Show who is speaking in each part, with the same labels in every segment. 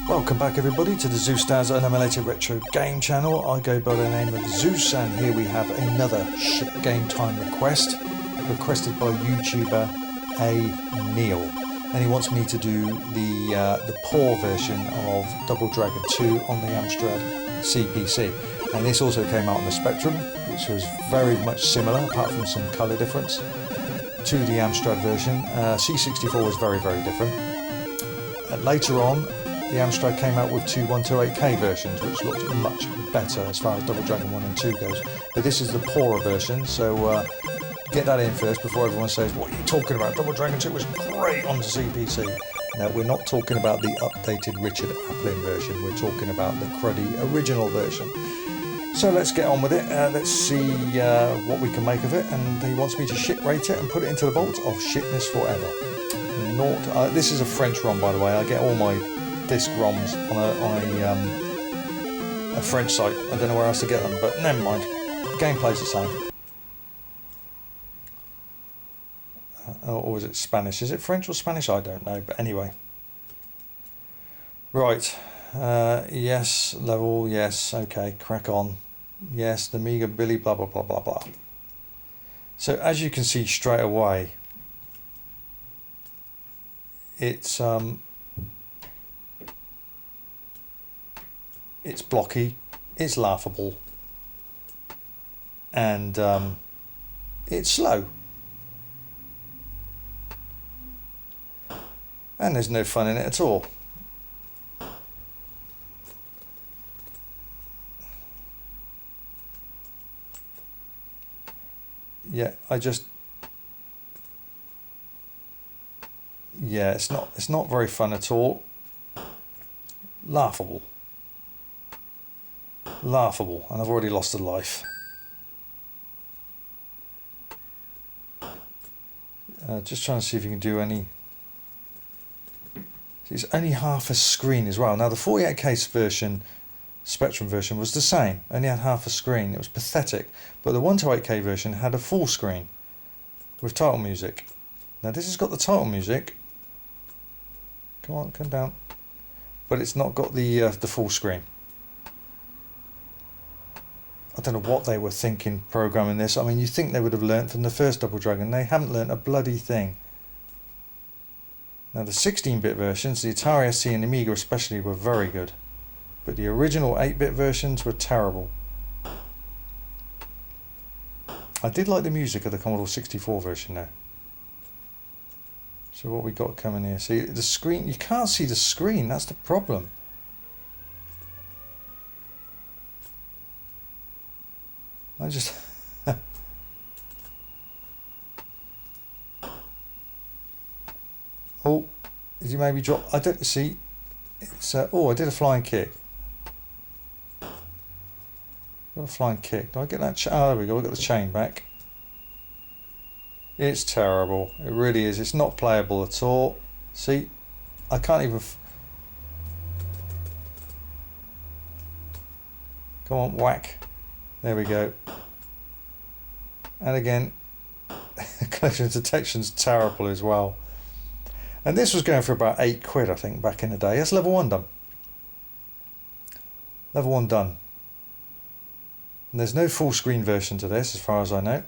Speaker 1: Welcome back everybody to the Zeusdaz Unemulated Retro Game Channel. I go by the name of Zeus, and here we have another ship game time request, requested by YouTuber A. Neil. And he wants me to do the poor version of Double Dragon 2 on the Amstrad CPC. And this also came out on the Spectrum, which was very much similar, apart from some colour difference, to the Amstrad version. C64 was very, very different. Later on, the Amstrad came out with two 128K versions, which looked much better as far as Double Dragon 1 and 2 goes. But this is the poorer version, so get that in first before everyone says, what are you talking about? Double Dragon 2 was great on the CPC. No, we're not talking about the updated Richard Applin version, we're talking about the cruddy original version. So let's get on with it, let's see what we can make of it, and he wants me to ship rate it and put it into the vault of shitness forever. This is a French ROM, by the way. I get all my disc ROMs on a French site. I don't know where else to get them, but never mind. The gameplay's the same. Or is it Spanish? Is it French or Spanish? I don't know, but anyway. Right. Yes, level, yes, okay, crack on. Yes, the Amiga Billy, blah, blah, blah, blah, blah. So as you can see straight away, it's blocky, it's laughable, and it's slow. And there's no fun in it at all. Yeah, yeah, it's not very fun at all. Laughable, and I've already lost a life. Just trying to see if you can do any. It's only half a screen as well. Now the 48K version, Spectrum version, was the same, only had half a screen. It was pathetic. But the 128K version had a full screen with title music. Now this has got the title music. Come on, come down. But it's not got the full screen. I don't know what they were thinking programming this. I mean, you think they would have learnt from the first Double Dragon. They haven't learnt a bloody thing. Now the 16-bit versions, the Atari ST and the Amiga especially, were very good. But the original 8-bit versions were terrible. I did like the music of the Commodore 64 version though. So what we got coming here? See the screen, you can't see the screen, that's the problem. I just oh, did you maybe drop? I don't see. It's oh, I did a flying kick. Got a flying kick. Do I get that? Oh, there we go. We got the chain back. It's terrible. It really is. It's not playable at all. See, I can't even. Come on, whack. There we go. And again, collision detection's terrible as well. And this was going for about £8, I think, back in the day. That's level 1 done. Level 1 done. And there's no full screen version to this, as far as I know.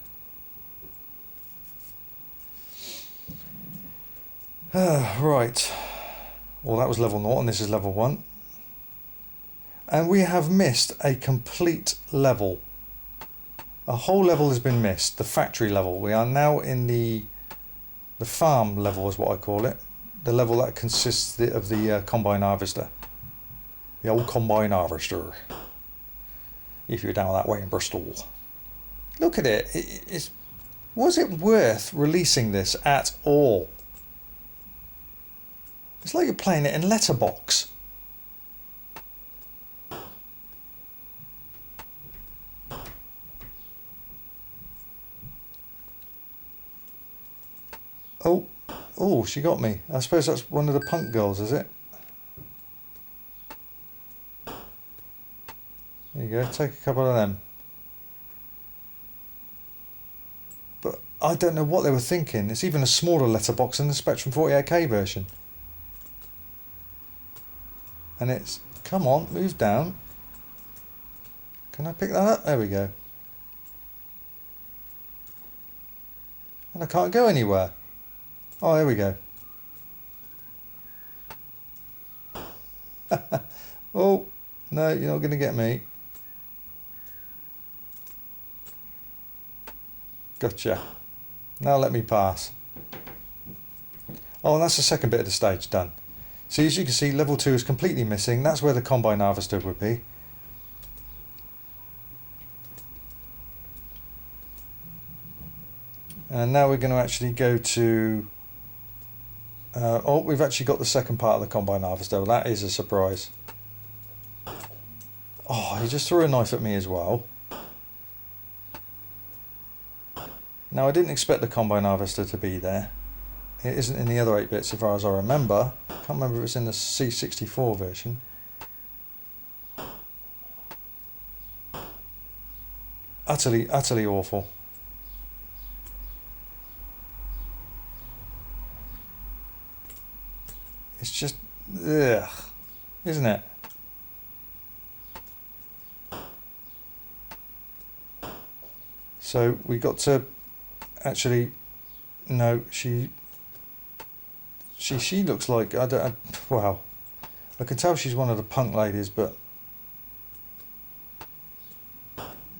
Speaker 1: Right. Well, that was level 0, and this is level 1. And we have missed a complete level. A whole level has been missed. The factory level. We are now in the farm level, is what I call it. The level that consists of the combine harvester. The old combine harvester. If you're down that way in Bristol. Look at it. Was it worth releasing this at all? It's like you're playing it in letterbox. Oh, she got me. I suppose that's one of the punk girls, is it? There you go, take a couple of them. But I don't know what they were thinking. It's even a smaller letterbox than the Spectrum 48K version. And it's, come on, move down. Can I pick that up? There we go. And I can't go anywhere. Oh, there we go. Oh, no, you're not going to get me. Gotcha. Now let me pass. Oh, and that's the second bit of the stage done. So as you can see, level 2 is completely missing. That's where the combine harvester would be. And now we're going to actually go to... oh, we've actually got the second part of the combine harvester. That is a surprise. Oh, he just threw a knife at me as well. Now, I didn't expect the combine harvester to be there. It isn't in the other 8-bits as far as I remember. I can't remember if it's in the C64 version. Utterly, utterly awful. It's just, ugh, isn't it? So we got to actually, no, she looks like, wow, I can tell she's one of the punk ladies, but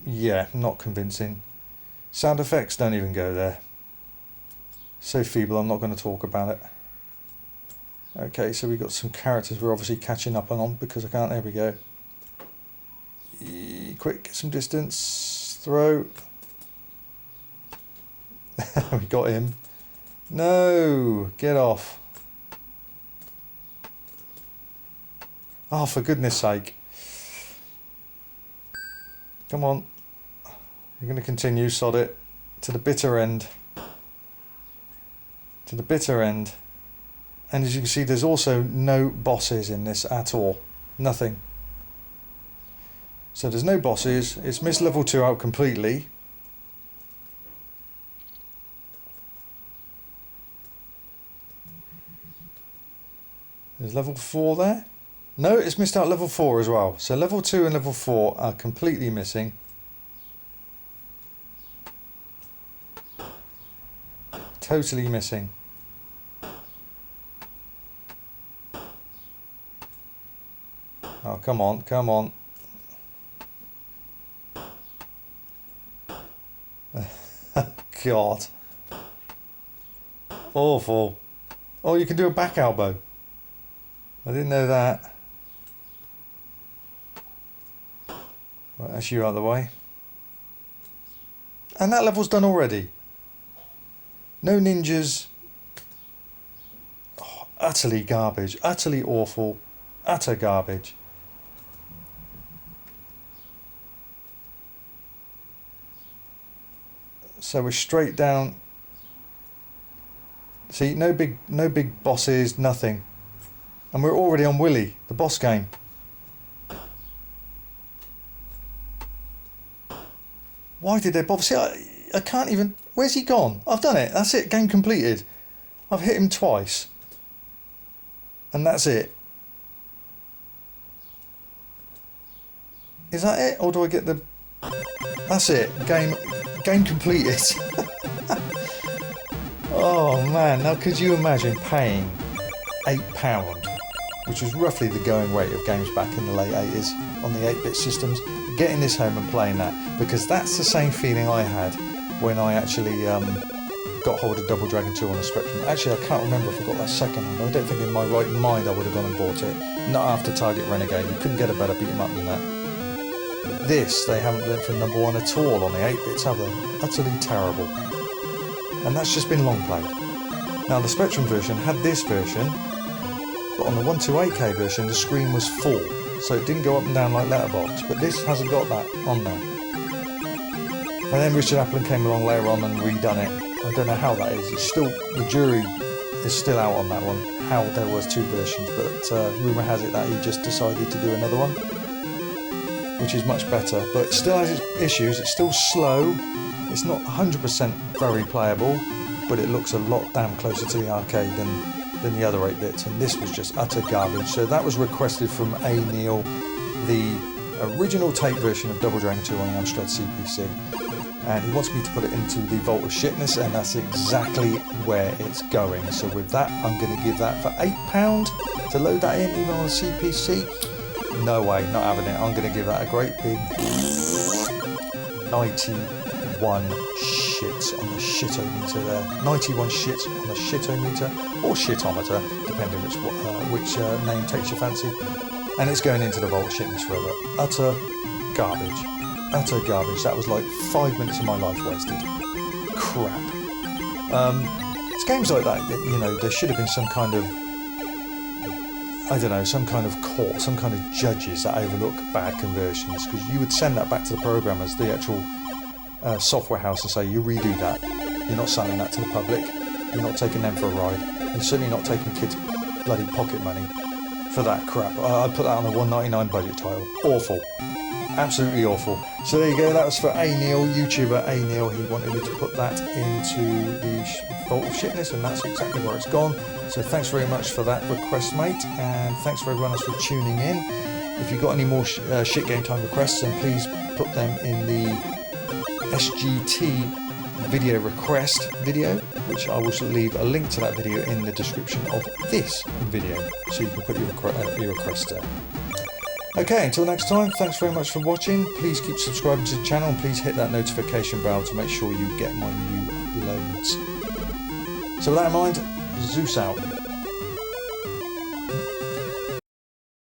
Speaker 1: yeah, not convincing. Sound effects don't even go there. So feeble, I'm not going to talk about it. Okay, so we've got some characters we're obviously catching up on because I can't, there we go. Quick, get some distance, throw. We got him. No, get off. Oh, for goodness sake. Come on. You're going to continue, sod it. To the bitter end. To the bitter end. And as you can see, there's also no bosses in this at all. Nothing. So there's no bosses. It's missed level 2 out completely. There's level 4 there. No, it's missed out level 4 as well. So level 2 and level 4 are completely missing. Totally missing. Oh, come on, come on. God. Awful. Oh, you can do a back elbow. I didn't know that. Right, that's you out of the way. And that level's done already. No ninjas. Oh, utterly garbage. Utterly awful. Utter garbage. So we're straight down. See, no big bosses, nothing. And we're already on Willy, the boss game. Why did they bother? See, I can't even... Where's he gone? I've done it. That's it. Game completed. I've hit him twice. And that's it. Is that it? Or do I get the... That's it. Game completed. Oh man, now could you imagine paying £8, which was roughly the going rate of games back in the late 80s on the 8-bit systems, getting this home and playing that, because that's the same feeling I had when I actually got hold of Double Dragon 2 on the Spectrum. Actually, I can't remember if I got that second hand. I don't think in my right mind I would have gone and bought it. Not after Target Renegade. You couldn't get a better beat 'em up than that. This, they haven't learnt from number 1 at all on the 8-bits, have they? Utterly terrible. And that's just been long played. Now, the Spectrum version had this version, but on the 128K version, the screen was full, so it didn't go up and down like Letterbox, but this hasn't got that on there. And then Richard Applin came along later on and redone it. I don't know how that is. It's still, the jury is still out on that one, how there was 2 versions, but rumour has it that he just decided to do another one, which is much better, but it still has its issues. It's still slow. It's not 100% very playable, but it looks a lot damn closer to the arcade than than the other 8-bits, and this was just utter garbage. So that was requested from A. Neil, the original tape version of Double Dragon 2 on the Amstrad CPC, and he wants me to put it into the Vault of Shitness, and that's exactly where it's going. So with that, I'm going to give that for £8 to load that in, even on the CPC. No way, not having it. I'm going to give that a great big 91 shits on the shitometer there. 91 shits on the shitometer, or shitometer, depending which name takes your fancy. And it's going into the Vault of Shitness forever. Utter garbage. Utter garbage. That was like 5 minutes of my life wasted. Crap. It's games like that, you know, there should have been some kind of, I don't know, some kind of court, some kind of judges that overlook bad conversions, because you would send that back to the programmers, the actual software house, and say, you redo that. You're not selling that to the public. You're not taking them for a ride. You're certainly not taking kids' bloody pocket money for that crap. I'd put that on a $1.99 budget title. Awful. Absolutely awful. So there you go, that was for A. Neil, YouTuber A. Neil. He wanted me to put that into the Vault of Shitness, and that's exactly where it's gone. So thanks very much for that request, mate, and thanks for everyone else for tuning in. If you've got any more shit game time requests, then please put them in the SGT video request video, which I will leave a link to that video in the description of this video, so you can put your request there. Okay, until next time, thanks very much for watching. Please keep subscribing to the channel, and please hit that notification bell to make sure you get my new uploads. So with that in mind, Zeus out.